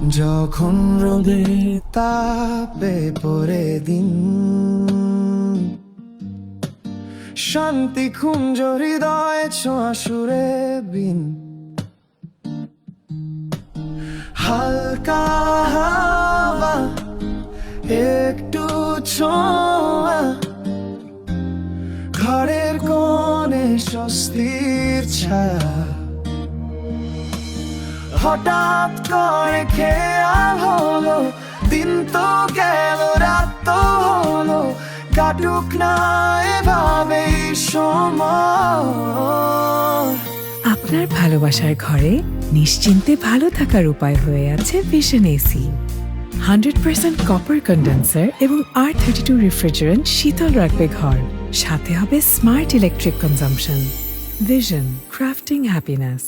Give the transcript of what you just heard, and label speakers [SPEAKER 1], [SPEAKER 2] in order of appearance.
[SPEAKER 1] যখন রোদে তাপে পড়ে দিন, শান্তি কুঞ্জ হৃদয় ছোঁয়া সুরে বিন, হালকা হাওয়া একটু ছোঁয়া, ঘরের কোণে স্বস্তির ছায়া, হঠাৎ করে খেয়াল হলো দিন তো গেল রাত তো হলো, কাটুক না এভাবেই সময়।
[SPEAKER 2] আপনার ভালোবাসার ঘরে নিশ্চিন্তে ভালো থাকার উপায় হয়ে আছে ভিশন এসি। 100% কপার কন্ডেন্সার এবং R32 রেফ্রিজারেন্ট শীতল রাখবে ঘর, সাথে হবে smart electric consumption. Vision, crafting happiness.